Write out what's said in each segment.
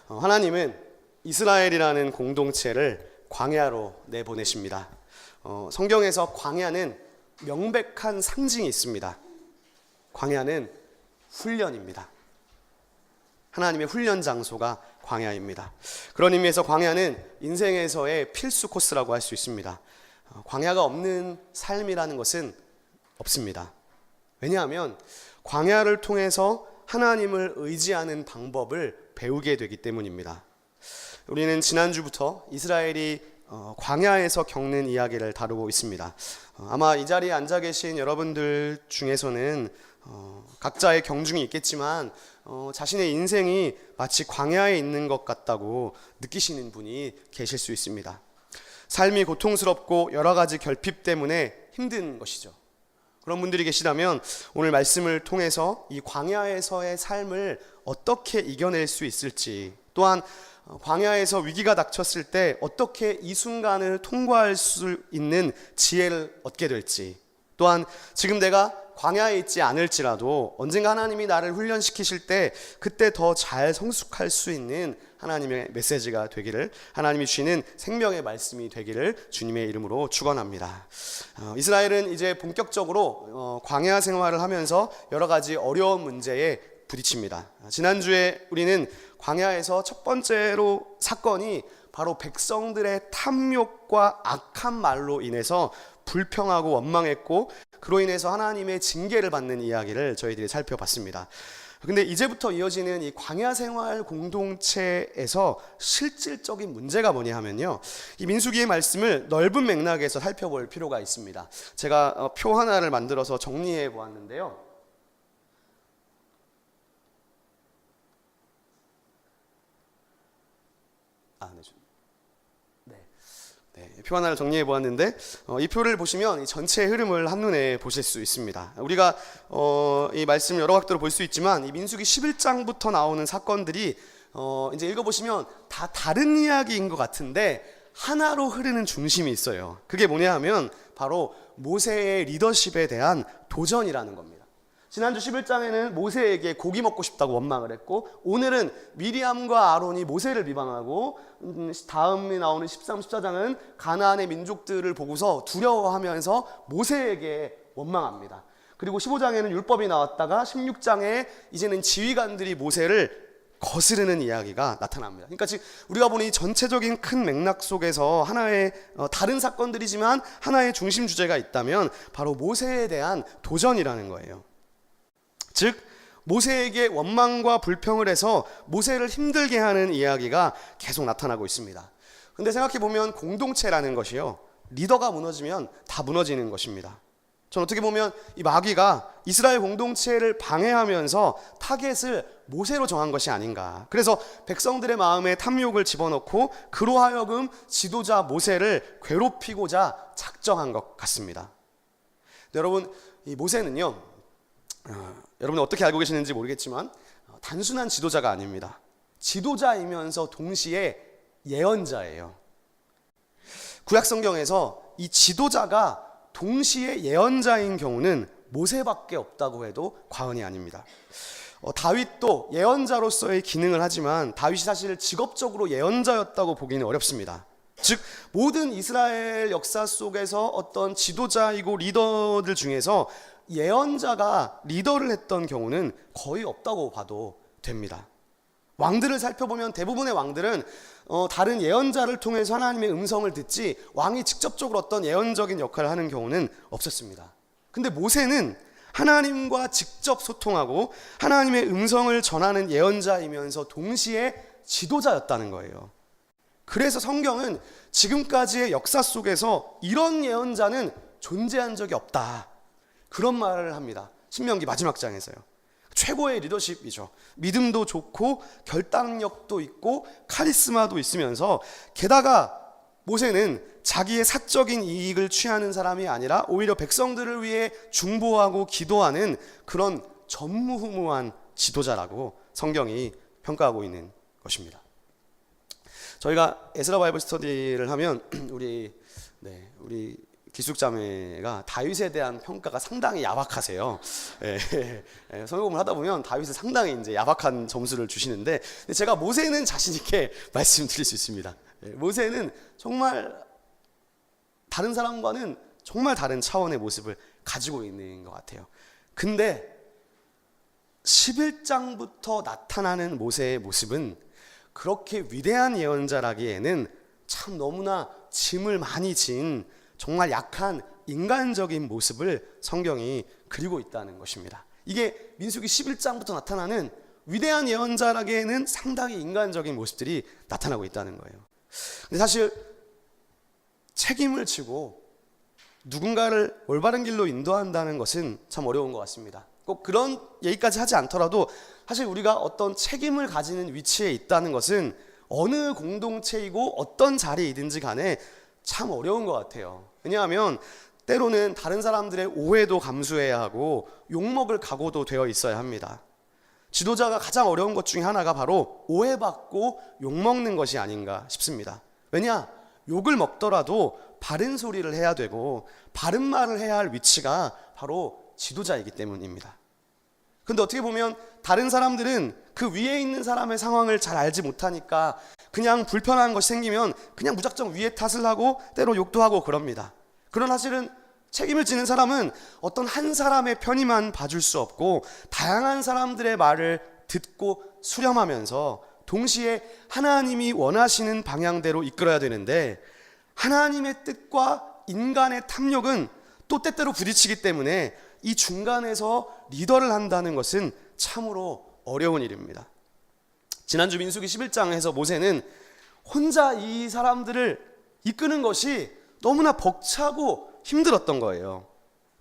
하나님은 이스라엘이라는 공동체를 광야로 내보내십니다. 성경에서 광야는 명백한 상징이 있습니다. 광야는 훈련입니다. 하나님의 훈련 장소가 광야입니다. 그런 의미에서 광야는 인생에서의 필수 코스라고 할 수 있습니다. 광야가 없는 삶이라는 것은 없습니다. 왜냐하면 광야를 통해서 하나님을 의지하는 방법을 배우게 되기 때문입니다. 우리는 지난주부터 이스라엘이 광야에서 겪는 이야기를 다루고 있습니다. 아마 이 자리에 앉아 계신 여러분들 중에서는 각자의 경중이 있겠지만 자신의 인생이 마치 광야에 있는 것 같다고 느끼시는 분이 계실 수 있습니다. 삶이 고통스럽고 여러 가지 결핍 때문에 힘든 것이죠. 그런 분들이 계시다면 오늘 말씀을 통해서 이 광야에서의 삶을 어떻게 이겨낼 수 있을지, 또한 광야에서 위기가 닥쳤을 때 어떻게 이 순간을 통과할 수 있는 지혜를 얻게 될지, 또한 지금 내가 광야에 있지 않을지라도 언젠가 하나님이 나를 훈련시키실 때 그때 더 잘 성숙할 수 있는 하나님의 메시지가 되기를, 하나님이 주시는 생명의 말씀이 되기를 주님의 이름으로 축원합니다. 이스라엘은 이제 본격적으로 광야 생활을 하면서 여러 가지 어려운 문제에 부딪힙니다. 지난주에 우리는 광야에서 첫 번째로 사건이 바로 백성들의 탐욕과 악한 말로 인해서 불평하고 원망했고, 그로 인해서 하나님의 징계를 받는 이야기를 저희들이 살펴봤습니다. 근데 이제부터 이어지는 이 광야 생활 공동체에서 실질적인 문제가 뭐냐 하면요, 이 민수기의 말씀을 넓은 맥락에서 살펴볼 필요가 있습니다. 제가 표 하나를 만들어서 정리해 보았는데요. 표 하나를 정리해 보았는데, 이 표를 보시면 이 전체의 흐름을 한눈에 보실 수 있습니다. 우리가 이 말씀 여러 각도로 볼 수 있지만 이 민수기 11장부터 나오는 사건들이 이제 읽어보시면 다 다른 이야기인 것 같은데 하나로 흐르는 중심이 있어요. 그게 뭐냐 하면 바로 모세의 리더십에 대한 도전이라는 겁니다. 지난주 11장에는 모세에게 고기 먹고 싶다고 원망을 했고, 오늘은 미리암과 아론이 모세를 비방하고, 다음에 나오는 13, 14장은 가나안의 민족들을 보고서 두려워하면서 모세에게 원망합니다. 그리고 15장에는 율법이 나왔다가 16장에 이제는 지휘관들이 모세를 거스르는 이야기가 나타납니다. 그러니까 지금 우리가 보는 이 전체적인 큰 맥락 속에서 하나의 다른 사건들이지만 하나의 중심 주제가 있다면 바로 모세에 대한 도전이라는 거예요. 즉 모세에게 원망과 불평을 해서 모세를 힘들게 하는 이야기가 계속 나타나고 있습니다. 근데 생각해보면 공동체라는 것이요, 리더가 무너지면 다 무너지는 것입니다. 전 어떻게 보면 이 마귀가 이스라엘 공동체를 방해하면서 타겟을 모세로 정한 것이 아닌가. 그래서 백성들의 마음에 탐욕을 집어넣고 그로 하여금 지도자 모세를 괴롭히고자 작정한 것 같습니다. 여러분, 이 모세는요, 여러분 어떻게 알고 계시는지 모르겠지만 단순한 지도자가 아닙니다. 지도자이면서 동시에 예언자예요. 구약 성경에서 이 지도자가 동시에 예언자인 경우는 모세밖에 없다고 해도 과언이 아닙니다. 다윗도 예언자로서의 기능을 하지만 다윗이 사실 직업적으로 예언자였다고 보기는 어렵습니다. 즉 모든 이스라엘 역사 속에서 어떤 지도자이고 리더들 중에서 예언자가 리더를 했던 경우는 거의 없다고 봐도 됩니다. 왕들을 살펴보면 대부분의 왕들은 다른 예언자를 통해서 하나님의 음성을 듣지 왕이 직접적으로 어떤 예언적인 역할을 하는 경우는 없었습니다. 근데 모세는 하나님과 직접 소통하고 하나님의 음성을 전하는 예언자이면서 동시에 지도자였다는 거예요. 그래서 성경은 지금까지의 역사 속에서 이런 예언자는 존재한 적이 없다, 그런 말을 합니다. 신명기 마지막 장에서요. 최고의 리더십이죠. 믿음도 좋고 결단력도 있고 카리스마도 있으면서, 게다가 모세는 자기의 사적인 이익을 취하는 사람이 아니라 오히려 백성들을 위해 중보하고 기도하는 그런 전무후무한 지도자라고 성경이 평가하고 있는 것입니다. 저희가 에스라 바이블 스터디를 하면 우리 기숙자매가 다윗에 대한 평가가 상당히 야박하세요. 성경을 하다 보면 다윗을 상당히 이제 야박한 점수를 주시는데, 제가 모세는 자신 있게 말씀드릴 수 있습니다. 모세는 정말 다른 사람과는 정말 다른 차원의 모습을 가지고 있는 것 같아요. 근데 11장부터 나타나는 모세의 모습은 그렇게 위대한 예언자라기에는 참 너무나 짐을 많이 진 정말 약한 인간적인 모습을 성경이 그리고 있다는 것입니다. 이게 민수기 11장부터 나타나는 위대한 예언자라기에는 상당히 인간적인 모습들이 나타나고 있다는 거예요. 근데 사실 책임을 지고 누군가를 올바른 길로 인도한다는 것은 참 어려운 것 같습니다. 꼭 그런 얘기까지 하지 않더라도 사실 우리가 어떤 책임을 가지는 위치에 있다는 것은 어느 공동체이고 어떤 자리이든지 간에 참 어려운 것 같아요. 왜냐하면 때로는 다른 사람들의 오해도 감수해야 하고 욕먹을 각오도 되어 있어야 합니다. 지도자가 가장 어려운 것 중에 하나가 바로 오해받고 욕먹는 것이 아닌가 싶습니다. 왜냐? 욕을 먹더라도 바른 소리를 해야 되고 바른 말을 해야 할 위치가 바로 지도자이기 때문입니다. 근데 어떻게 보면 다른 사람들은 그 위에 있는 사람의 상황을 잘 알지 못하니까 그냥 불편한 것이 생기면 그냥 무작정 위에 탓을 하고 때로 욕도 하고 그럽니다. 그러나 사실은 책임을 지는 사람은 어떤 한 사람의 편의만 봐줄 수 없고 다양한 사람들의 말을 듣고 수렴하면서 동시에 하나님이 원하시는 방향대로 이끌어야 되는데, 하나님의 뜻과 인간의 탐욕은 또 때때로 부딪히기 때문에 이 중간에서 리더를 한다는 것은 참으로 어려운 일입니다. 지난주 민수기 11장에서 모세는 혼자 이 사람들을 이끄는 것이 너무나 벅차고 힘들었던 거예요.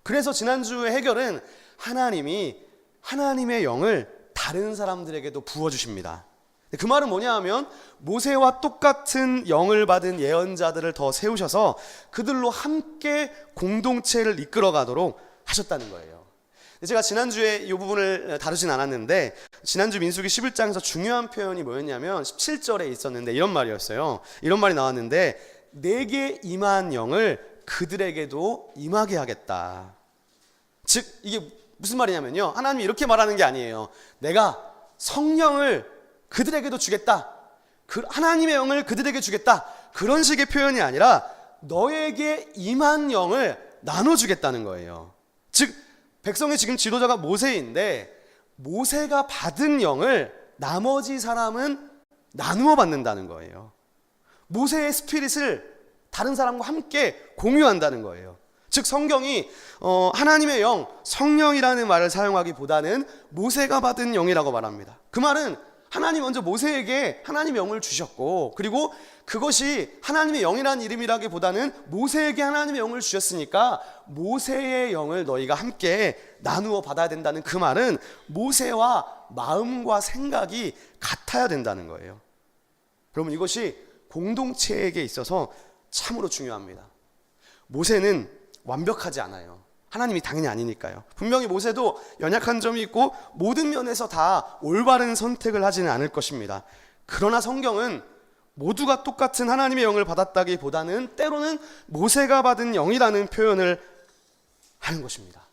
그래서 지난주의 해결은 하나님이 하나님의 영을 다른 사람들에게도 부어주십니다. 그 말은 뭐냐 하면 모세와 똑같은 영을 받은 예언자들을 더 세우셔서 그들로 함께 공동체를 이끌어 가도록 하셨다는 거예요. 제가 지난주에 이 부분을 다루진 않았는데, 지난주 민수기 11장에서 중요한 표현이 뭐였냐면 17절에 있었는데 이런 말이었어요. 이런 말이 나왔는데, 내게 임한 영을 그들에게도 임하게 하겠다. 즉 이게 무슨 말이냐면요, 하나님이 이렇게 말하는 게 아니에요. 내가 성령을 그들에게도 주겠다, 하나님의 영을 그들에게 주겠다, 그런 식의 표현이 아니라 너에게 임한 영을 나눠주겠다는 거예요. 즉 백성의 지금 지도자가 모세인데 모세가 받은 영을 나머지 사람은 나누어 받는다는 거예요. 모세의 스피릿을 다른 사람과 함께 공유한다는 거예요. 즉 성경이 하나님의 영, 성령이라는 말을 사용하기보다는 모세가 받은 영이라고 말합니다. 그 말은 하나님 먼저 모세에게 하나님의 영을 주셨고, 그리고 그것이 하나님의 영이라는 이름이라기보다는 모세에게 하나님의 영을 주셨으니까 모세의 영을 너희가 함께 나누어 받아야 된다는 그 말은 모세와 마음과 생각이 같아야 된다는 거예요. 여러분, 이것이 공동체에게 있어서 참으로 중요합니다. 모세는 완벽하지 않아요. 하나님이 당연히 아니니까요. 분명히 모세도 연약한 점이 있고 모든 면에서 다 올바른 선택을 하지는 않을 것입니다. 그러나 성경은 모두가 똑같은 하나님의 영을 받았다기보다는 때로는 모세가 받은 영이라는 표현을 하는 것입니다.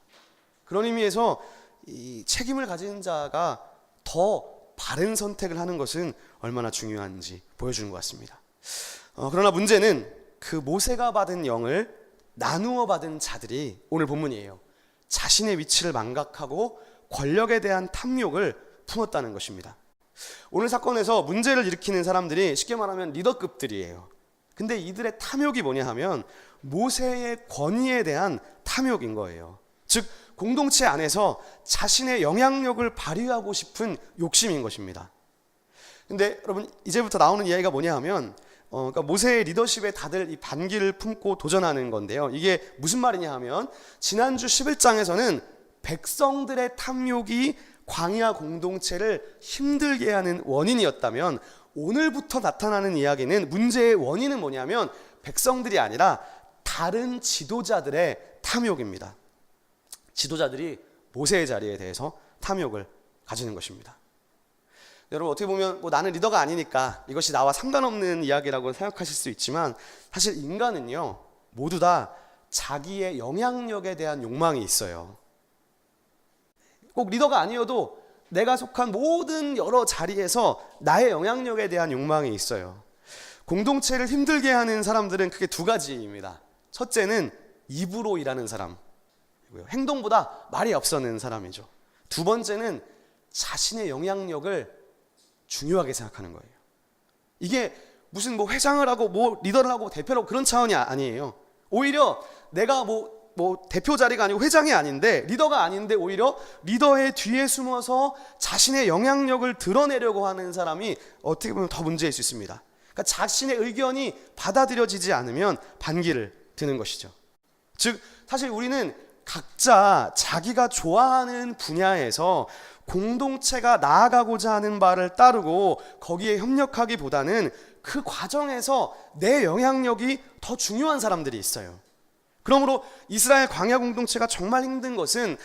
그런 의미에서 이 책임을 가진 자가 더 바른 선택을 하는 것은 얼마나 중요한지 보여주는 것 같습니다. 그러나 문제는 그 모세가 받은 영을 나누어 받은 자들이 오늘 본문이에요. 자신의 위치를 망각하고 권력에 대한 탐욕을 품었다는 것입니다. 오늘 사건에서 문제를 일으키는 사람들이 쉽게 말하면 리더급들이에요. 근데 이들의 탐욕이 뭐냐 하면 모세의 권위에 대한 탐욕인 거예요. 즉 공동체 안에서 자신의 영향력을 발휘하고 싶은 욕심인 것입니다. 근데 여러분, 이제부터 나오는 이야기가 뭐냐 하면 그러니까 모세의 리더십에 다들 이 반기를 품고 도전하는 건데요. 이게 무슨 말이냐 하면 지난주 11장에서는 백성들의 탐욕이 광야 공동체를 힘들게 하는 원인이었다면, 오늘부터 나타나는 이야기는 문제의 원인은 뭐냐면 백성들이 아니라 다른 지도자들의 탐욕입니다. 지도자들이 모세의 자리에 대해서 탐욕을 가지는 것입니다. 여러분, 어떻게 보면 나는 리더가 아니니까 이것이 나와 상관없는 이야기라고 생각하실 수 있지만, 사실 인간은요 모두 다 자기의 영향력에 대한 욕망이 있어요. 꼭 리더가 아니어도 내가 속한 모든 여러 자리에서 나의 영향력에 대한 욕망이 있어요. 공동체를 힘들게 하는 사람들은 크게 두 가지입니다. 첫째는 입으로 일하는 사람, 행동보다 말이 앞서는 사람이죠. 두 번째는 자신의 영향력을 중요하게 생각하는 거예요. 이게 무슨 회장을 하고 리더를 하고 대표를 하고 그런 차원이 아니에요. 오히려 내가 대표 자리가 아니고 회장이 아닌데, 리더가 아닌데 오히려 리더의 뒤에 숨어서 자신의 영향력을 드러내려고 하는 사람이 어떻게 보면 더 문제일 수 있습니다. 그러니까 자신의 의견이 받아들여지지 않으면 반기를 드는 것이죠. 즉 사실 우리는 각자 자기가 좋아하는 분야에서 공동체가 나아가고자 하는 바를 따르고 거기에 협력하기보다는 그 과정에서 내 영향력이 더 중요한 사람들이 있어요. 그러므로 이스라엘 광야 공동체가 정말 힘든 것은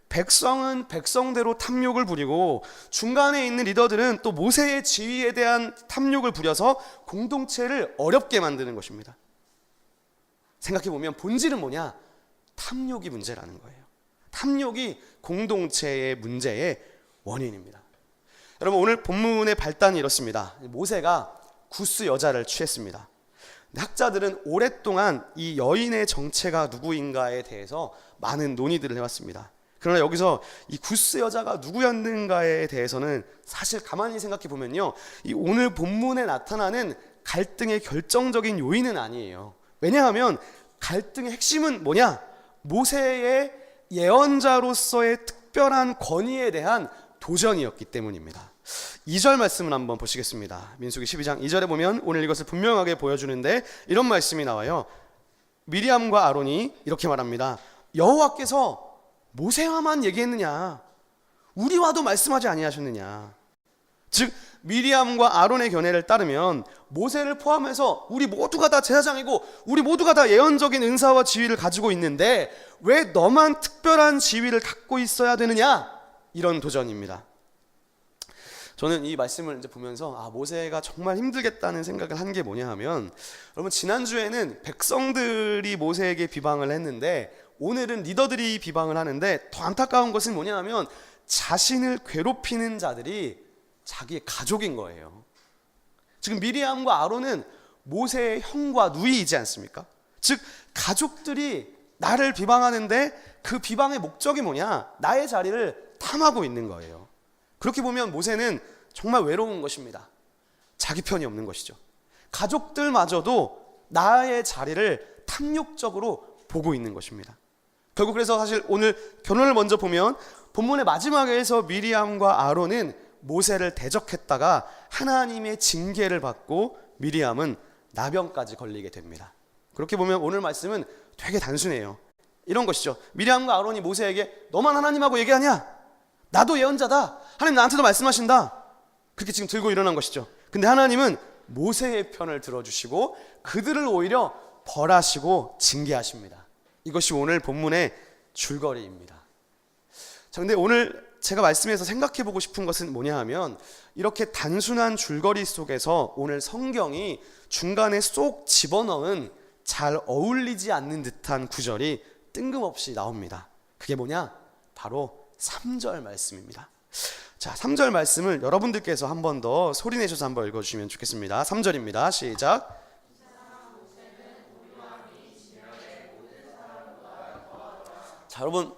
백성은 백성대로 탐욕을 부리고 중간에 있는 리더들은 또 모세의 지위에 대한 탐욕을 부려서 공동체를 어렵게 만드는 것입니다. 생각해보면 본질은 뭐냐? 탐욕이 문제라는 거예요. 탐욕이 공동체의 문제의 원인입니다. 여러분, 오늘 본문의 발단이 이렇습니다. 모세가 구스 여자를 취했습니다. 학자들은 오랫동안 이 여인의 정체가 누구인가에 대해서 많은 논의들을 해왔습니다. 그러나 여기서 이 구스 여자가 누구였는가에 대해서는 사실 가만히 생각해 보면요, 이 오늘 본문에 나타나는 갈등의 결정적인 요인은 아니에요. 왜냐하면 갈등의 핵심은 뭐냐? 모세의 예언자로서의 특별한 권위에 대한 도전이었기 때문입니다. 2절 말씀을 한번 보시겠습니다. 민수기 12장 2절에 보면 오늘 이것을 분명하게 보여주는데 이런 말씀이 나와요. 미리암과 아론이 이렇게 말합니다. 여호와께서 모세와만 얘기했느냐? 우리와도 말씀하지 아니하셨느냐? 즉 미리암과 아론의 견해를 따르면 모세를 포함해서 우리 모두가 다 제사장이고 우리 모두가 다 예언적인 은사와 지위를 가지고 있는데 왜 너만 특별한 지위를 갖고 있어야 되느냐? 이런 도전입니다. 저는 이 말씀을 이제 보면서 모세가 정말 힘들겠다는 생각을 한 게 뭐냐 하면, 여러분 지난주에는 백성들이 모세에게 비방을 했는데 오늘은 리더들이 비방을 하는데, 더 안타까운 것은 뭐냐 하면 자신을 괴롭히는 자들이 자기의 가족인 거예요. 지금 미리암과 아론은 모세의 형과 누이이지 않습니까? 즉 가족들이 나를 비방하는데 그 비방의 목적이 뭐냐? 나의 자리를 탐하고 있는 거예요. 그렇게 보면 모세는 정말 외로운 것입니다. 자기 편이 없는 것이죠. 가족들마저도 나의 자리를 탐욕적으로 보고 있는 것입니다. 결국 그래서 사실 오늘 결론을 먼저 보면 본문의 마지막에서 미리암과 아론은 모세를 대적했다가 하나님의 징계를 받고 미리암은 나병까지 걸리게 됩니다. 그렇게 보면 오늘 말씀은 되게 단순해요. 이런 것이죠. 미리암과 아론이 모세에게 너만 하나님하고 얘기하냐? 나도 예언자다. 하나님 나한테도 말씀하신다. 그렇게 지금 들고 일어난 것이죠. 근데 하나님은 모세의 편을 들어주시고 그들을 오히려 벌하시고 징계하십니다. 이것이 오늘 본문의 줄거리입니다. 자, 근데 오늘 제가 말씀에서 생각해 보고 싶은 것은 뭐냐 하면, 이렇게 단순한 줄거리 속에서 오늘 성경이 중간에 쏙 집어넣은 잘 어울리지 않는 듯한 구절이 뜬금없이 나옵니다. 그게 뭐냐? 바로 3절 말씀입니다. 자, 3절 말씀을 여러분들께서 한 번 더 소리내셔서 한번 읽어주시면 좋겠습니다. 3절입니다. 시작. 자, 여러분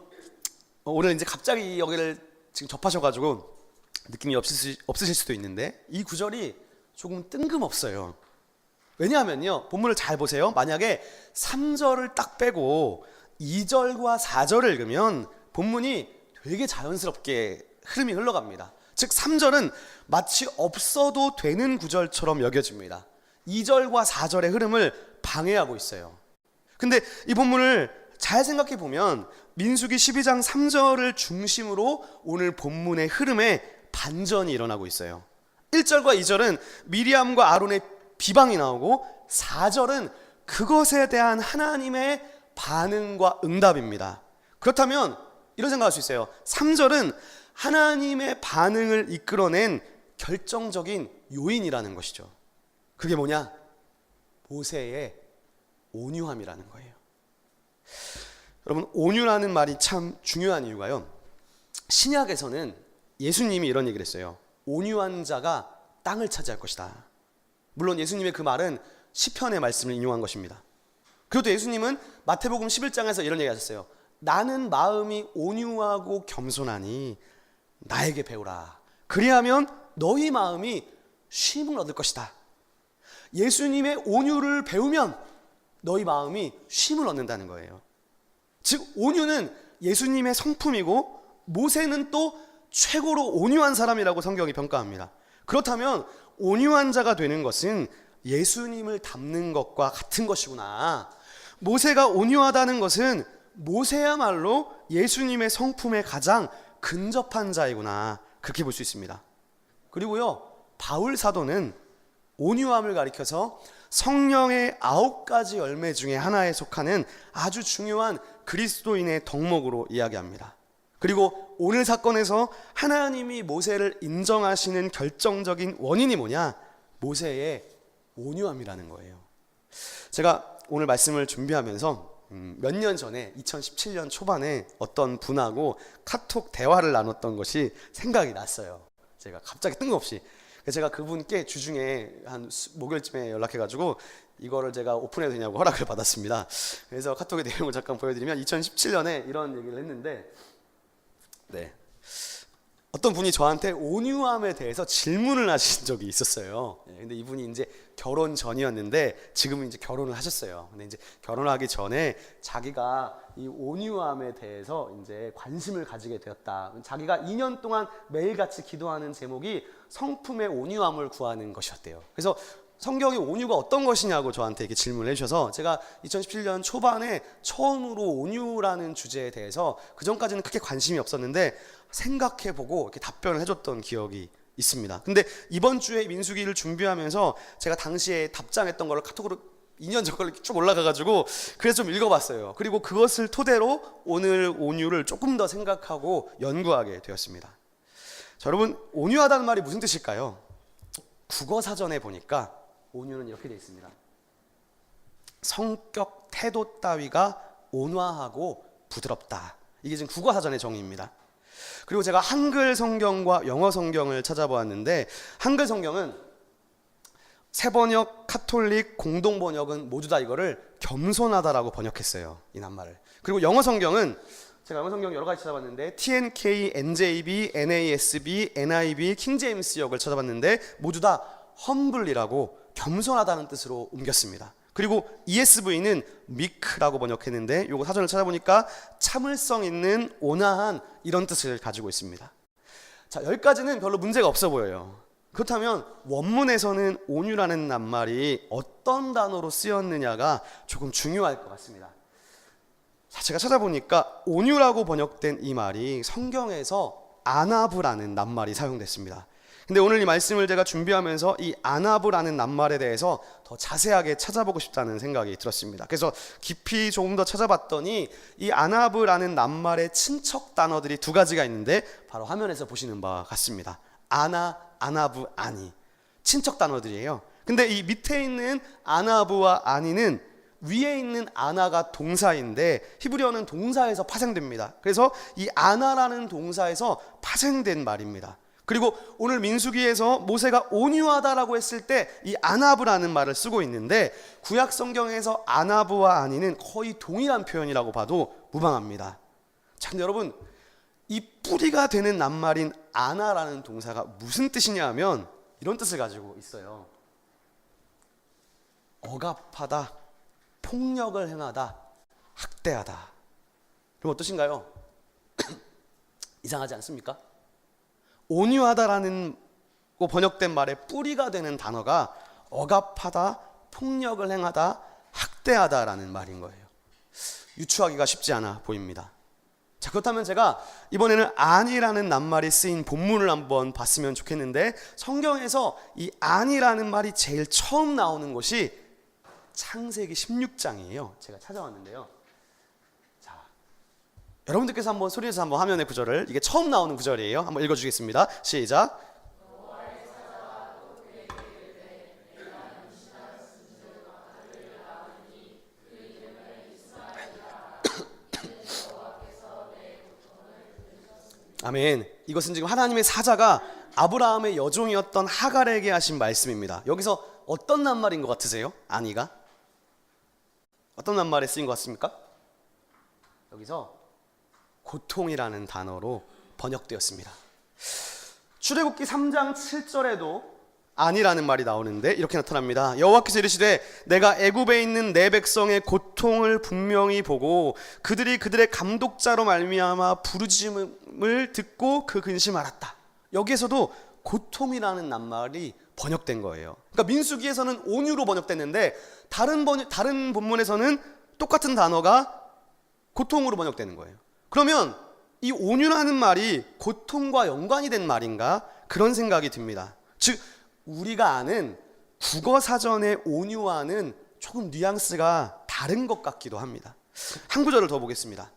오늘 이제 갑자기 여기를 지금 접하셔가지고 느낌이 없으실 수도 있는데 이 구절이 조금 뜬금없어요. 왜냐하면요, 본문을 잘 보세요. 만약에 3절을 딱 빼고 2절과 4절을 읽으면 본문이 되게 자연스럽게 흐름이 흘러갑니다. 즉 3절은 마치 없어도 되는 구절처럼 여겨집니다. 2절과 4절의 흐름을 방해하고 있어요. 근데 이 본문을 잘 생각해 보면 민수기 12장 3절을 중심으로 오늘 본문의 흐름에 반전이 일어나고 있어요. 1절과 2절은 미리암과 아론의 비방이 나오고 4절은 그것에 대한 하나님의 반응과 응답입니다. 그렇다면 이런 생각할 수 있어요. 3절은 하나님의 반응을 이끌어낸 결정적인 요인이라는 것이죠. 그게 뭐냐? 모세의 온유함이라는 거예요. 여러분, 온유라는 말이 참 중요한 이유가요, 신약에서는 예수님이 이런 얘기를 했어요. 온유한 자가 땅을 차지할 것이다. 물론 예수님의 그 말은 시편의 말씀을 인용한 것입니다. 그리고 또 예수님은 마태복음 11장에서 이런 얘기 하셨어요. 나는 마음이 온유하고 겸손하니 나에게 배우라. 그리하면 너희 마음이 쉼을 얻을 것이다. 예수님의 온유를 배우면 너희 마음이 쉼을 얻는다는 거예요. 즉 온유는 예수님의 성품이고 모세는 또 최고로 온유한 사람이라고 성경이 평가합니다. 그렇다면 온유한 자가 되는 것은 예수님을 닮는 것과 같은 것이구나. 모세가 온유하다는 것은 모세야말로 예수님의 성품에 가장 근접한 자이구나, 그렇게 볼 수 있습니다. 그리고요, 바울 사도는 온유함을 가리켜서 성령의 9가지 열매 중에 하나에 속하는 아주 중요한 그리스도인의 덕목으로 이야기합니다. 그리고 오늘 사건에서 하나님이 모세를 인정하시는 결정적인 원인이 뭐냐? 모세의 온유함이라는 거예요. 제가 오늘 말씀을 준비하면서 몇 년 전에 2017년 초반에 어떤 분하고 카톡 대화를 나눴던 것이 생각이 났어요. 제가 갑자기 뜬금없이 제가 그분께 주중에 한 목요일쯤에 연락해가지고 이거를 제가 오픈해도 되냐고 허락을 받았습니다. 그래서 카톡의 내용을 잠깐 보여드리면 2017년에 이런 얘기를 했는데, 네, 어떤 분이 저한테 온유함에 대해서 질문을 하신 적이 있었어요. 근데 이분이 이제 결혼 전이었는데 지금은 이제 결혼을 하셨어요. 근데 이제 결혼하기 전에 자기가 이 온유함에 대해서 이제 관심을 가지게 되었다. 자기가 2년 동안 매일같이 기도하는 제목이 성품의 온유함을 구하는 것이었대요. 그래서 성경의 온유가 어떤 것이냐고 저한테 이렇게 질문을 해주셔서 제가 2017년 초반에 처음으로 온유라는 주제에 대해서 그전까지는 크게 관심이 없었는데 생각해보고 이렇게 답변을 해줬던 기억이 있습니다. 근데 이번 주에 민수기를 준비하면서 제가 당시에 답장했던 거를 카톡으로 2년 전 걸로 쭉 올라가가지고 그래서 좀 읽어봤어요. 그리고 그것을 토대로 오늘 온유를 조금 더 생각하고 연구하게 되었습니다. 자, 여러분, 온유하다는 말이 무슨 뜻일까요? 국어 사전에 보니까 온유는 이렇게 되어 있습니다. 성격, 태도 따위가 온화하고 부드럽다. 이게 지금 국어 사전의 정의입니다. 그리고 제가 한글 성경과 영어 성경을 찾아보았는데, 한글 성경은 새번역, 카톨릭, 공동번역은 모두 다 이거를 겸손하다라고 번역했어요, 이 낱말을. 그리고 영어 성경은 제가 영어 성경 여러 가지 찾아봤는데 TNK, NJB, NASB, NIV, 킹제임스 역을 찾아봤는데 모두 다 humble이라고 겸손하다는 뜻으로 옮겼습니다. 그리고 ESV는 meek라고 번역했는데 이거 사전을 찾아보니까 참을성 있는, 온화한, 이런 뜻을 가지고 있습니다. 자, 여기까지는 별로 문제가 없어 보여요. 그렇다면 원문에서는 온유라는 낱말이 어떤 단어로 쓰였느냐가 조금 중요할 것 같습니다. 자, 제가 찾아보니까 온유라고 번역된 이 말이 성경에서 아나브라는 낱말이 사용됐습니다. 근데 오늘 이 말씀을 제가 준비하면서 이 아나브라는 낱말에 대해서 더 자세하게 찾아보고 싶다는 생각이 들었습니다. 그래서 깊이 조금 더 찾아봤더니 이 아나브라는 낱말의 친척 단어들이 2가지가 있는데 바로 화면에서 보시는 바와 같습니다. 아나, 아나브, 아니, 친척 단어들이에요. 근데 이 밑에 있는 아나브와 아니는 위에 있는 아나가 동사인데 히브리어는 동사에서 파생됩니다. 그래서 이 아나라는 동사에서 파생된 말입니다. 그리고 오늘 민수기에서 모세가 온유하다라고 했을 때 이 아나브라는 말을 쓰고 있는데 구약 성경에서 아나브와 아니는 거의 동일한 표현이라고 봐도 무방합니다. 자, 근데 여러분, 이 뿌리가 되는 낱말인 아나라는 동사가 무슨 뜻이냐 하면 이런 뜻을 가지고 있어요. 억압하다, 폭력을 행하다, 학대하다. 그럼 어떠신가요? 이상하지 않습니까? 온유하다라는 거 번역된 말의 뿌리가 되는 단어가 억압하다, 폭력을 행하다, 학대하다라는 말인 거예요. 유추하기가 쉽지 않아 보입니다. 자, 그렇다면 제가 이번에는 아니라는 낱말이 쓰인 본문을 한번 봤으면 좋겠는데, 성경에서 이 아니라는 말이 제일 처음 나오는 것이 창세기 16장이에요. 제가 찾아왔는데요. 자, 여러분들께서 한번 소리내서 한번 화면의 구절을, 이게 처음 나오는 구절이에요. 한번 읽어주겠습니다. 시작. 아멘. 이것은 지금 하나님의 사자가 아브라함의 여종이었던 하갈에게 하신 말씀입니다. 여기서 어떤 낱말인 것 같으세요? 아니가? 어떤 낱말에 쓰인 것 같습니까? 여기서 고통이라는 단어로 번역되었습니다. 출애굽기 3장 7절에도 아니라는 말이 나오는데 이렇게 나타납니다. 여호와께서 이르시되 내가 애굽에 있는 내 백성의 고통을 분명히 보고 그들이 그들의 감독자로 말미암아 부르짖음을 듣고 그 근심 알았다. 여기에서도 고통이라는 낱말이 번역된 거예요. 그러니까 민수기에서는 온유로 번역됐는데 다른 본문에서는 똑같은 단어가 고통으로 번역되는 거예요. 그러면 이 온유라는 말이 고통과 연관이 된 말인가? 그런 생각이 듭니다. 즉 우리가 아는 국어 사전의 온유와는 조금 뉘앙스가 다른 것 같기도 합니다. 한 구절을 더 보겠습니다.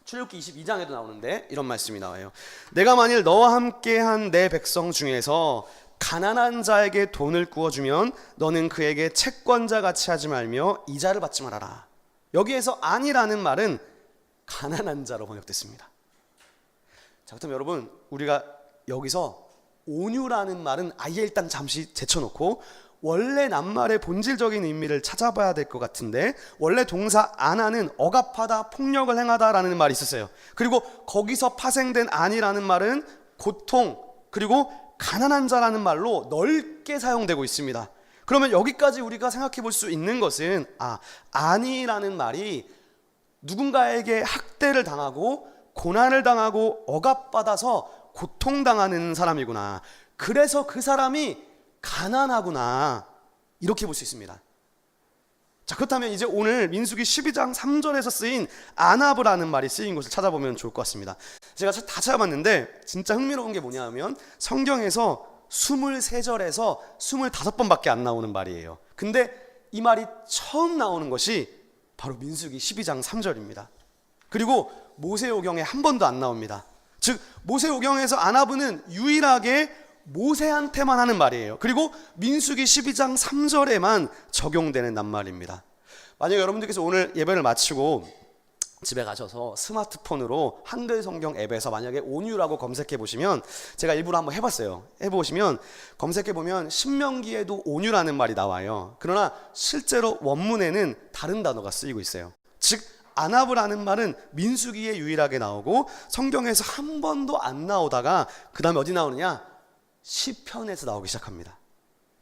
출애굽기 22장에도 나오는데 이런 말씀이 나와요. 내가 만일 너와 함께한 내 백성 중에서 가난한 자에게 돈을 구워주면 너는 그에게 채권자 같이 하지 말며 이자를 받지 말아라. 여기에서 아니라는 말은 가난한 자로 번역됐습니다. 자, 그렇다면 여러분 우리가 여기서 온유라는 말은 아예 일단 잠시 제쳐놓고 원래 낱말의 본질적인 의미를 찾아봐야 될 것 같은데 원래 동사 아나는 억압하다, 폭력을 행하다라는 말이 있었어요. 그리고 거기서 파생된 아니라는 말은 고통 그리고 가난한 자라는 말로 넓게 사용되고 있습니다. 그러면 여기까지 우리가 생각해 볼 수 있는 것은 아니라는 말이 누군가에게 학대를 당하고 고난을 당하고 억압받아서 고통당하는 사람이구나. 그래서 그 사람이 가난하구나. 이렇게 볼 수 있습니다. 자, 그렇다면 이제 오늘 민수기 12장 3절에서 쓰인 아나브라는 말이 쓰인 것을 찾아보면 좋을 것 같습니다. 제가 다 찾아봤는데 진짜 흥미로운 게 뭐냐 하면 성경에서 23절에서 25번밖에 안 나오는 말이에요. 근데 이 말이 처음 나오는 것이 바로 민수기 12장 3절입니다. 그리고 모세오경에 한 번도 안 나옵니다. 즉 모세오경에서 아나브는 유일하게 모세한테만 하는 말이에요. 그리고 민수기 12장 3절에만 적용되는 낱말입니다. 만약 여러분들께서 오늘 예배를 마치고 집에 가셔서 스마트폰으로 한글 성경 앱에서 만약에 온유라고 검색해 보시면 제가 일부러 한번 해봤어요. 해보시면 검색해 보면 신명기에도 온유라는 말이 나와요. 그러나 실제로 원문에는 다른 단어가 쓰이고 있어요. 즉 아나브라는 말은 민수기에 유일하게 나오고 성경에서 한 번도 안 나오다가 그 다음에 어디 나오느냐? 시편에서 나오기 시작합니다.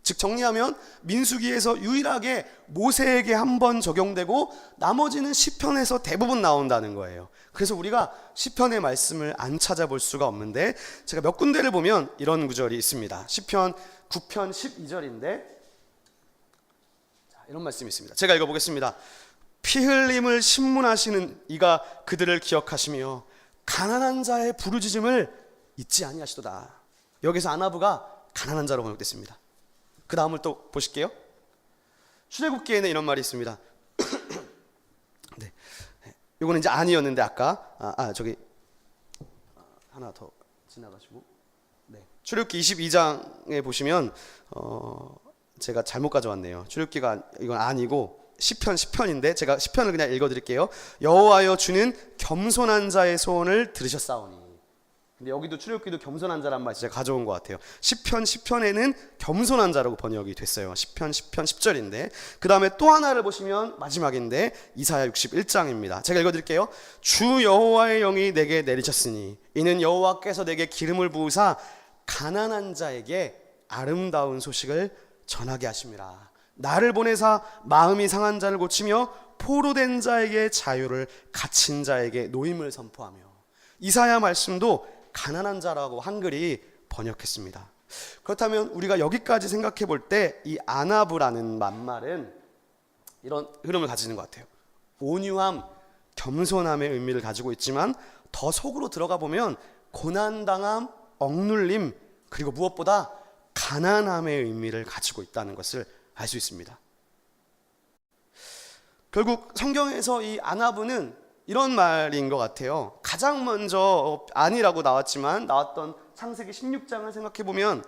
즉 정리하면 민수기에서 유일하게 모세에게 한 번 적용되고 나머지는 시편에서 대부분 나온다는 거예요. 그래서 우리가 시편의 말씀을 안 찾아볼 수가 없는데 제가 몇 군데를 보면 이런 구절이 있습니다. 시편 9편 12절인데 이런 말씀이 있습니다. 제가 읽어보겠습니다. 피 흘림을 신문하시는 이가 그들을 기억하시며 가난한 자의 부르짖음을 잊지 아니하시도다. 여기서 아나브가 가난한 자로 번역됐습니다. 그 다음을 또 보실게요. 출애굽기에는 이런 말이 있습니다. 네, 이거는 이제 아니었는데 아까 저기 하나 더 지나가시고 네. 출애굽기 22장에 보시면 제가 잘못 가져왔네요. 출애굽기가 이건 아니고 시편인데 제가 시편을 그냥 읽어드릴게요. 여호와여 주는 겸손한 자의 소원을 들으셨사오니. 근데 여기도 출애굽기도 겸손한 자란 말 제가 가져온 것 같아요. 시편에는 겸손한 자라고 번역이 됐어요. 시편 10절인데 그 다음에 또 하나를 보시면 마지막인데 이사야 61장입니다. 제가 읽어드릴게요. 주 여호와의 영이 내게 내리셨으니 이는 여호와께서 내게 기름을 부으사 가난한 자에게 아름다운 소식을 전하게 하심이라. 나를 보내사 마음이 상한 자를 고치며 포로된 자에게 자유를, 갇힌 자에게 노임을 선포하며. 이사야 말씀도 가난한 자라고 한글이 번역했습니다. 그렇다면 우리가 여기까지 생각해 볼 때 이 아나브라는 낱말은 이런 흐름을 가지는 것 같아요. 온유함, 겸손함의 의미를 가지고 있지만 더 속으로 들어가 보면 고난당함, 억눌림, 그리고 무엇보다 가난함의 의미를 가지고 있다는 것을 알 수 있습니다. 결국 성경에서 이 아나브는 이런 말인 것 같아요. 가장 먼저 아니라고 나왔던 창세기 16장을 생각해보면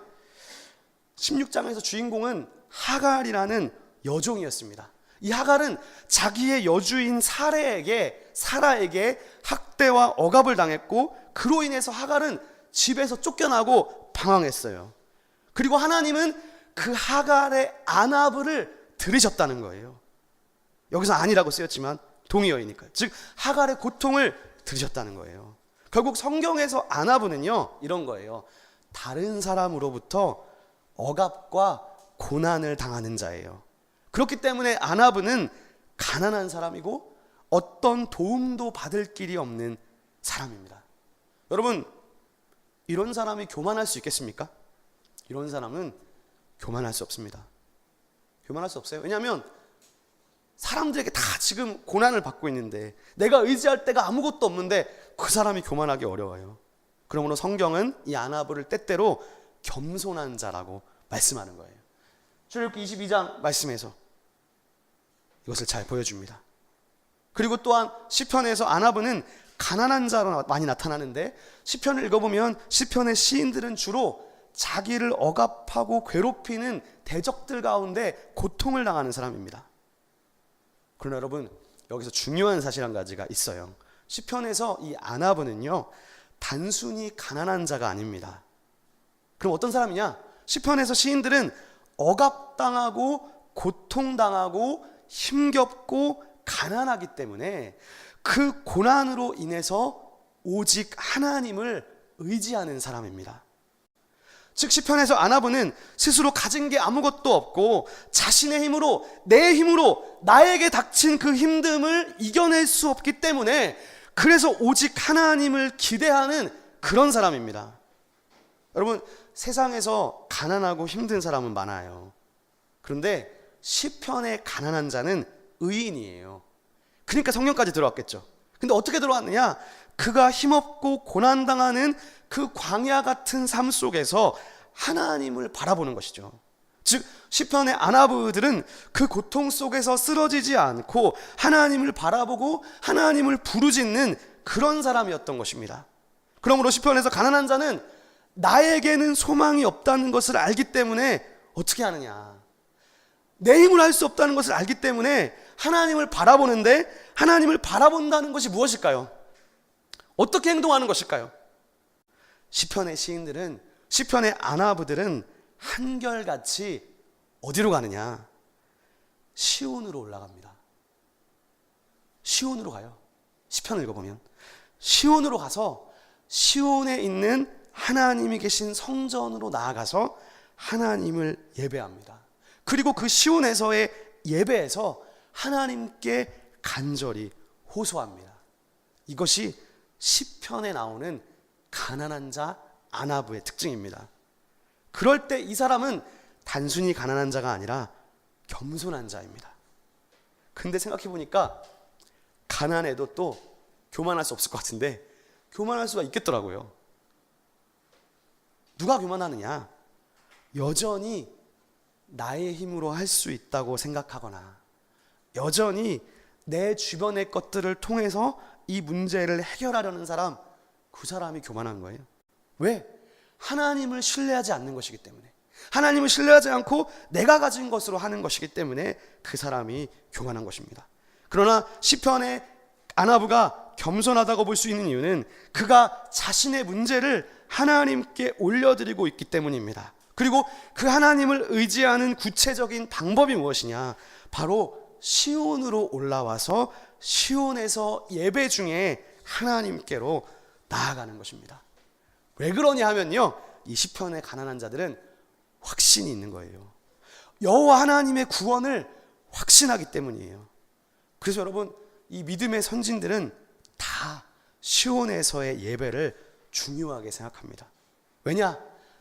16장에서 주인공은 하갈이라는 여종이었습니다. 이 하갈은 자기의 여주인 사라에게 학대와 억압을 당했고 그로 인해서 하갈은 집에서 쫓겨나고 방황했어요. 그리고 하나님은 그 하갈의 아나브를 들으셨다는 거예요. 여기서 아니라고 쓰였지만 동의어이니까, 즉 하갈의 고통을 들으셨다는 거예요. 결국 성경에서 아나브는요 이런 거예요. 다른 사람으로부터 억압과 고난을 당하는 자예요. 그렇기 때문에 아나브는 가난한 사람이고 어떤 도움도 받을 길이 없는 사람입니다. 여러분, 이런 사람이 교만할 수 있겠습니까? 이런 사람은 교만할 수 없습니다. 교만할 수 없어요. 왜냐하면 사람들에게 다 지금 고난을 받고 있는데, 내가 의지할 데가 아무것도 없는데 그 사람이 교만하기 어려워요. 그러므로 성경은 이 아나브를 때때로 겸손한 자라고 말씀하는 거예요. 출애굽기 22장 말씀에서 이것을 잘 보여줍니다. 그리고 또한 시편에서 아나브는 가난한 자로 많이 나타나는데, 시편을 읽어보면 시편의 시인들은 주로 자기를 억압하고 괴롭히는 대적들 가운데 고통을 당하는 사람입니다. 그러나 여러분, 여기서 중요한 사실 한 가지가 있어요. 시편에서 이 아나브는요 단순히 가난한 자가 아닙니다. 그럼 어떤 사람이냐? 시편에서 시인들은 억압당하고 고통당하고 힘겹고 가난하기 때문에 그 고난으로 인해서 오직 하나님을 의지하는 사람입니다. 즉 시편에서 아나브는 스스로 가진 게 아무것도 없고 자신의 힘으로, 내 힘으로 나에게 닥친 그 힘듦을 이겨낼 수 없기 때문에, 그래서 오직 하나님을 기대하는 그런 사람입니다. 여러분, 세상에서 가난하고 힘든 사람은 많아요. 그런데 시편의 가난한 자는 의인이에요. 그러니까 성령까지 들어왔겠죠. 근데 어떻게 들어왔느냐? 그가 힘없고 고난당하는 그 광야 같은 삶 속에서 하나님을 바라보는 것이죠. 즉 시편의 아나브들은 그 고통 속에서 쓰러지지 않고 하나님을 바라보고 하나님을 부르짖는 그런 사람이었던 것입니다. 그러므로 시편에서 가난한 자는 나에게는 소망이 없다는 것을 알기 때문에 어떻게 하느냐? 내 힘으로 할 수 없다는 것을 알기 때문에 하나님을 바라보는데, 하나님을 바라본다는 것이 무엇일까요? 어떻게 행동하는 것일까요? 시편의 시인들은, 시편의 아나브들은 한결같이 어디로 가느냐? 시온으로 올라갑니다. 시온으로 가요. 시편을 읽어보면 시온으로 가서 시온에 있는 하나님이 계신 성전으로 나아가서 하나님을 예배합니다. 그리고 그 시온에서의 예배에서 하나님께 간절히 호소합니다. 이것이 시편에 나오는 가난한 자 아나브의 특징입니다. 그럴 때 이 사람은 단순히 가난한 자가 아니라 겸손한 자입니다. 근데 생각해 보니까 가난해도 또 교만할 수 없을 것 같은데 교만할 수가 있겠더라고요. 누가 교만하느냐? 여전히 나의 힘으로 할 수 있다고 생각하거나 여전히 내 주변의 것들을 통해서 이 문제를 해결하려는 사람, 그 사람이 교만한 거예요. 왜? 하나님을 신뢰하지 않는 것이기 때문에, 하나님을 신뢰하지 않고 내가 가진 것으로 하는 것이기 때문에 그 사람이 교만한 것입니다. 그러나 시편의 아나브가 겸손하다고 볼 수 있는 이유는 그가 자신의 문제를 하나님께 올려드리고 있기 때문입니다. 그리고 그 하나님을 의지하는 구체적인 방법이 무엇이냐? 바로 시온으로 올라와서 시온에서 예배 중에 하나님께로 나아가는 것입니다. 왜 그러냐 하면요, 이 시편의 가난한 자들은 확신이 있는 거예요. 여호와 하나님의 구원을 확신하기 때문이에요. 그래서 여러분, 이 믿음의 선진들은 다 시온에서의 예배를 중요하게 생각합니다. 왜냐?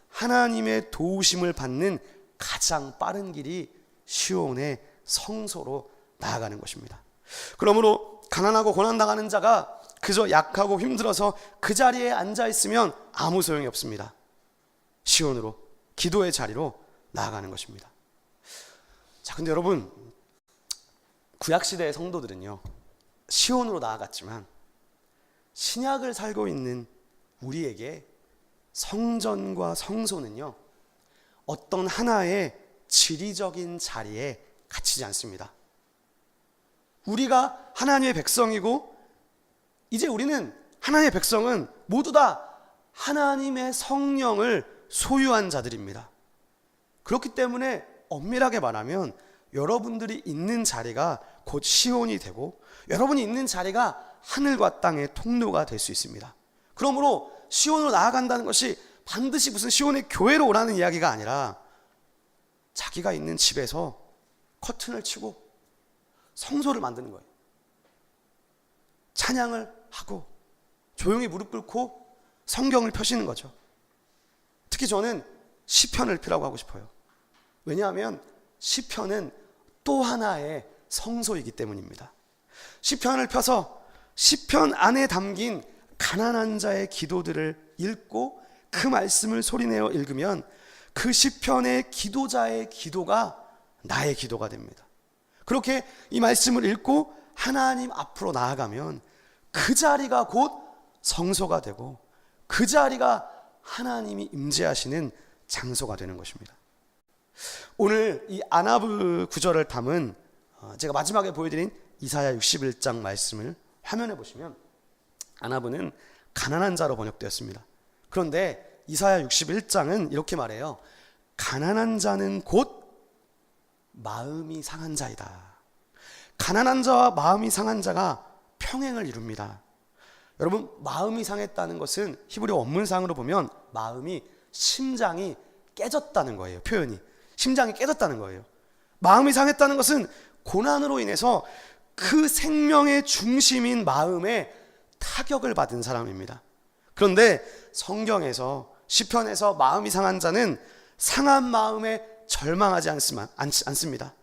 하나님의 도우심을 받는 가장 빠른 길이 시온의 성소로 나아가는 것입니다. 그러므로 가난하고 고난당하는 자가 그저 약하고 힘들어서 그 자리에 앉아 있으면 아무 소용이 없습니다. 시온으로, 기도의 자리로 나아가는 것입니다. 자, 근데 여러분, 구약시대의 성도들은요, 시온으로 나아갔지만 신약을 살고 있는 우리에게 성전과 성소는요, 어떤 하나의 지리적인 자리에 갇히지 않습니다. 우리가 하나님의 백성이고, 이제 우리는 하나님의 백성은 모두 다 하나님의 성령을 소유한 자들입니다. 그렇기 때문에 엄밀하게 말하면 여러분들이 있는 자리가 곧 시온이 되고 여러분이 있는 자리가 하늘과 땅의 통로가 될 수 있습니다. 그러므로 시온으로 나아간다는 것이 반드시 무슨 시온의 교회로 오라는 이야기가 아니라 자기가 있는 집에서 커튼을 치고 성소를 만드는 거예요. 찬양을 하고 조용히 무릎 꿇고 성경을 펴시는 거죠. 특히 저는 시편을 펴라고 하고 싶어요. 왜냐하면 시편은 또 하나의 성소이기 때문입니다. 시편을 펴서 시편 안에 담긴 가난한 자의 기도들을 읽고 그 말씀을 소리내어 읽으면 그 시편의 기도자의 기도가 나의 기도가 됩니다. 그렇게 이 말씀을 읽고 하나님 앞으로 나아가면 그 자리가 곧 성소가 되고 그 자리가 하나님이 임재하시는 장소가 되는 것입니다. 오늘 이 아나브 구절을 담은 제가 마지막에 보여드린 이사야 61장 말씀을 화면에 보시면 아나브는 가난한 자로 번역되었습니다. 그런데 이사야 61장은 이렇게 말해요. 가난한 자는 곧 마음이 상한 자이다. 가난한 자와 마음이 상한 자가 평행을 이룹니다. 여러분, 마음이 상했다는 것은 히브리 원문상으로 보면 마음이 심장이 깨졌다는 거예요. 표현이 심장이 깨졌다는 거예요. 마음이 상했다는 것은 고난으로 인해서 그 생명의 중심인 마음에 타격을 받은 사람입니다. 그런데 성경에서 시편에서 마음이 상한 자는 상한 마음에 절망하지 않습니다.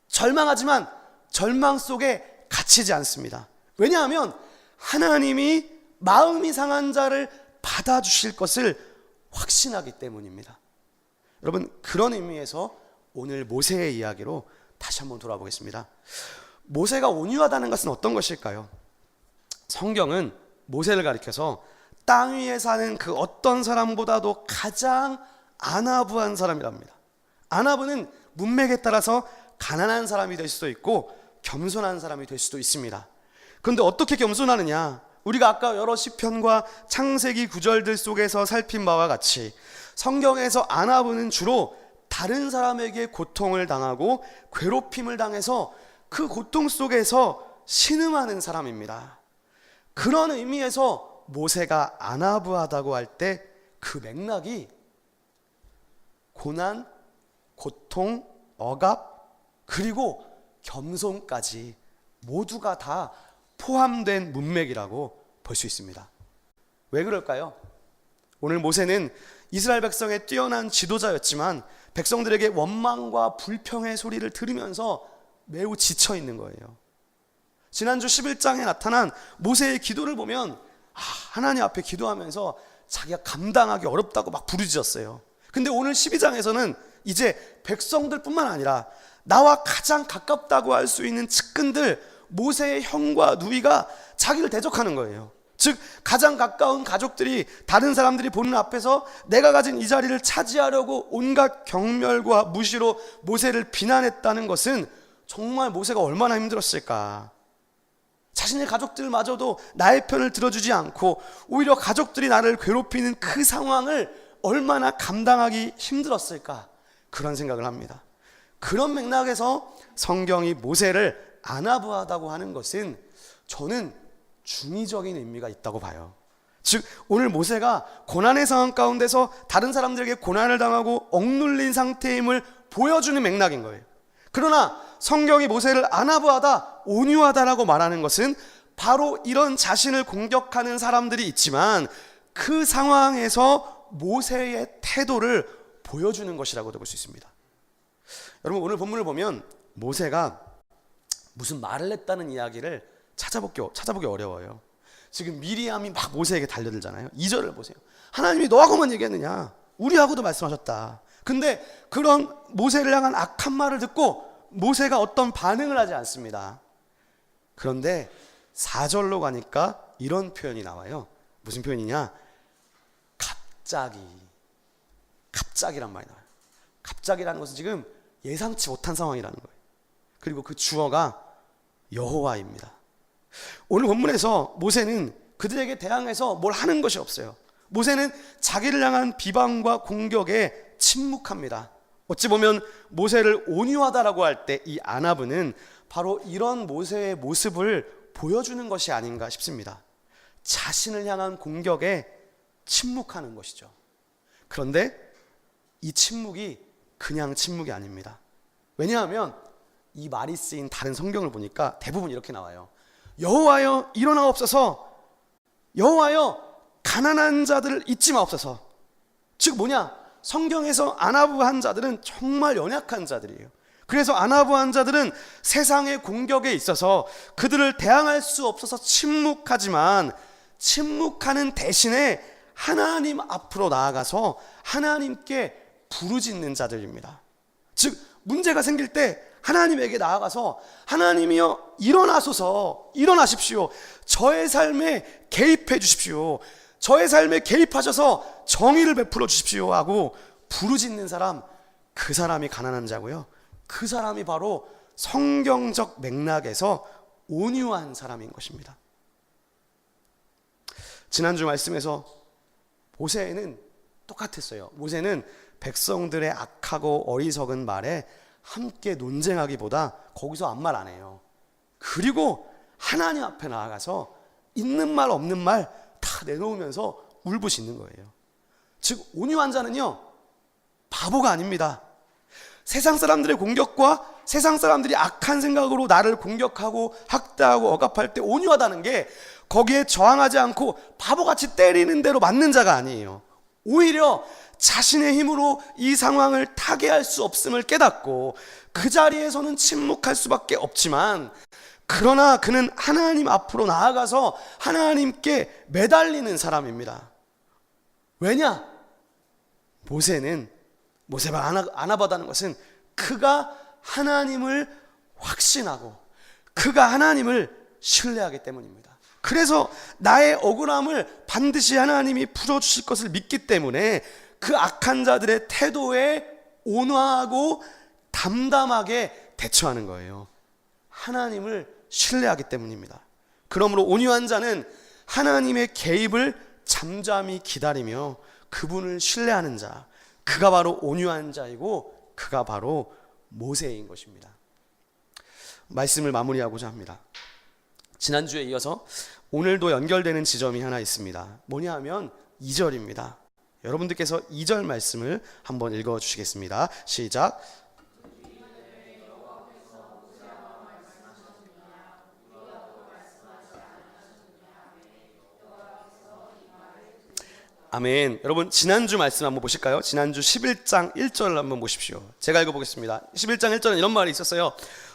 절망하지만 절망 속에 갇히지 않습니다. 왜냐하면 하나님이 마음이 상한 자를 받아주실 것을 확신하기 때문입니다. 여러분, 그런 의미에서 오늘 모세의 이야기로 다시 한번 돌아보겠습니다. 모세가 온유하다는 것은 어떤 것일까요? 성경은 모세를 가리켜서 땅 위에 사는 그 어떤 사람보다도 가장 아나부한 사람이랍니다. 아나부는 문맥에 따라서 가난한 사람이 될 수도 있고 겸손한 사람이 될 수도 있습니다. 그런데 어떻게 겸손하느냐? 우리가 아까 여러 시편과 창세기 구절들 속에서 살핀 바와 같이 성경에서 아나부는 주로 다른 사람에게 고통을 당하고 괴롭힘을 당해서 그 고통 속에서 신음하는 사람입니다. 그런 의미에서 모세가 아나부하다고 할 때 그 맥락이 고난, 고통, 억압, 그리고 겸손까지 모두가 다 포함된 문맥이라고 볼 수 있습니다. 왜 그럴까요? 오늘 모세는 이스라엘 백성의 뛰어난 지도자였지만 백성들에게 원망과 불평의 소리를 들으면서 매우 지쳐 있는 거예요. 지난주 11장에 나타난 모세의 기도를 보면 하나님 앞에 기도하면서 자기가 감당하기 어렵다고 막 부르짖었어요. 근데 오늘 12장에서는 이제 백성들뿐만 아니라 나와 가장 가깝다고 할 수 있는 측근들, 모세의 형과 누이가 자기를 대적하는 거예요. 즉 가장 가까운 가족들이 다른 사람들이 보는 앞에서 내가 가진 이 자리를 차지하려고 온갖 경멸과 무시로 모세를 비난했다는 것은 정말 모세가 얼마나 힘들었을까. 자신의 가족들마저도 나의 편을 들어주지 않고 오히려 가족들이 나를 괴롭히는 그 상황을 얼마나 감당하기 힘들었을까, 그런 생각을 합니다. 그런 맥락에서 성경이 모세를 아나부하다고 하는 것은 저는 중의적인 의미가 있다고 봐요. 즉 오늘 모세가 고난의 상황 가운데서 다른 사람들에게 고난을 당하고 억눌린 상태임을 보여주는 맥락인 거예요. 그러나 성경이 모세를 아나부하다, 온유하다라고 말하는 것은 바로 이런 자신을 공격하는 사람들이 있지만 그 상황에서 모세의 태도를 보여주는 것이라고도 볼 수 있습니다. 여러분, 오늘 본문을 보면 모세가 무슨 말을 했다는 이야기를 찾아보기 어려워요. 지금 미리암이 막 모세에게 달려들잖아요. 2절을 보세요. 하나님이 너하고만 얘기했느냐? 우리하고도 말씀하셨다. 근데 그런 모세를 향한 악한 말을 듣고 모세가 어떤 반응을 하지 않습니다. 그런데 4절로 가니까 이런 표현이 나와요. 무슨 표현이냐? 갑자기란 말이 나와요. 갑자기라는 것은 지금 예상치 못한 상황이라는 거예요. 그리고 그 주어가 여호와입니다. 오늘 본문에서 모세는 그들에게 대항해서 뭘 하는 것이 없어요. 모세는 자기를 향한 비방과 공격에 침묵합니다. 어찌 보면 모세를 온유하다라고 할 때 이 아나브는 바로 이런 모세의 모습을 보여주는 것이 아닌가 싶습니다. 자신을 향한 공격에 침묵하는 것이죠. 그런데 이 침묵이 그냥 침묵이 아닙니다. 왜냐하면 이 말이 쓰인 다른 성경을 보니까 대부분 이렇게 나와요. 여호와여 일어나옵소서, 여호와여 가난한 자들을 잊지 마옵소서. 즉 뭐냐, 성경에서 아나부한 자들은 정말 연약한 자들이에요. 그래서 아나부한 자들은 세상의 공격에 있어서 그들을 대항할 수 없어서 침묵하지만, 침묵하는 대신에 하나님 앞으로 나아가서 하나님께 부르짖는 자들입니다. 즉 문제가 생길 때 하나님에게 나아가서 하나님이여 일어나소서, 일어나십시오, 저의 삶에 개입해 주십시오, 저의 삶에 개입하셔서 정의를 베풀어 주십시오 하고 부르짖는 사람, 그 사람이 가난한 자고요, 그 사람이 바로 성경적 맥락에서 온유한 사람인 것입니다. 지난주 말씀에서 모세는 똑같았어요. 모세는 백성들의 악하고 어리석은 말에 함께 논쟁하기보다 거기서 아무 말 안 해요. 그리고 하나님 앞에 나아가서 있는 말 없는 말 다 내놓으면서 울부짖는 거예요. 즉 온유한 자는요, 바보가 아닙니다. 세상 사람들의 공격과 세상 사람들이 악한 생각으로 나를 공격하고 학대하고 억압할 때 온유하다는 게 거기에 저항하지 않고 바보같이 때리는 대로 맞는 자가 아니에요. 오히려 자신의 힘으로 이 상황을 타개할 수 없음을 깨닫고 그 자리에서는 침묵할 수밖에 없지만, 그러나 그는 하나님 앞으로 나아가서 하나님께 매달리는 사람입니다. 왜냐? 모세가 아나바다는 것은 그가 하나님을 확신하고 그가 하나님을 신뢰하기 때문입니다. 그래서 나의 억울함을 반드시 하나님이 풀어주실 것을 믿기 때문에 그 악한 자들의 태도에 온화하고 담담하게 대처하는 거예요. 하나님을 신뢰하기 때문입니다. 그러므로 온유한 자는 하나님의 개입을 잠잠히 기다리며 그분을 신뢰하는 자, 그가 바로 온유한 자이고 그가 바로 모세인 것입니다. 말씀을 마무리하고자 합니다. 지난주에 이어서 오늘도 연결되는 지점이 하나 있습니다. 뭐냐 하면 2절입니다. 여러분들께서 2절 말씀을 한번 읽어주시겠습니다. 시작. 아멘. 여러분 지난주 말씀 한번 보실까요? 지난주 11장 1절을 한번 보십시오. 제가 읽어보겠습니다. 11장 1절은 이런 말이 있었어요.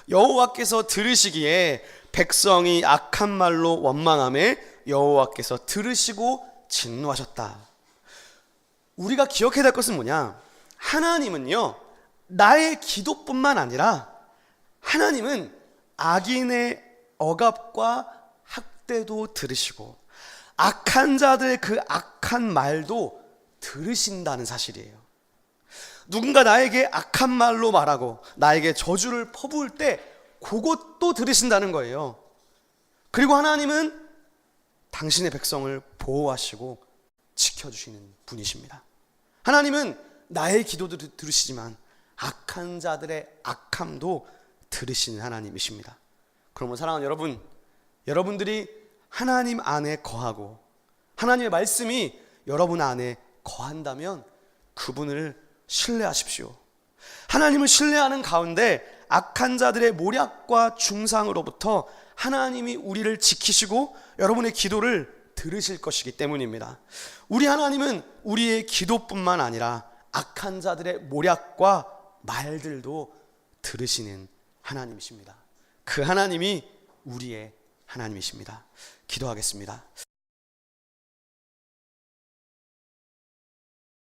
여호와께서 들으시기에 백성이 악한 말로 원망하매 여호와께서 들으시고 진노하셨다. 우리가 기억해야 될 것은 뭐냐? 하나님은요, 나의 기도뿐만 아니라 하나님은 악인의 억압과 학대도 들으시고 악한 자들의 그 악한 말도 들으신다는 사실이에요. 누군가 나에게 악한 말로 말하고 나에게 저주를 퍼부을 때 그것도 들으신다는 거예요. 그리고 하나님은 당신의 백성을 보호하시고 지켜주시는 분이십니다. 하나님은 나의 기도도 들으시지만 악한 자들의 악함도 들으시는 하나님이십니다. 그러면 사랑하는 여러분, 여러분들이 하나님 안에 거하고 하나님의 말씀이 여러분 안에 거한다면 그분을 신뢰하십시오. 하나님을 신뢰하는 가운데 악한 자들의 모략과 중상으로부터 하나님이 우리를 지키시고 여러분의 기도를 들으실 것이기 때문입니다. 우리 하나님은 우리의 기도뿐만 아니라 악한 자들의 모략과 말들도 들으시는 하나님이십니다. 그 하나님이 우리의 하나님이십니다. 기도하겠습니다.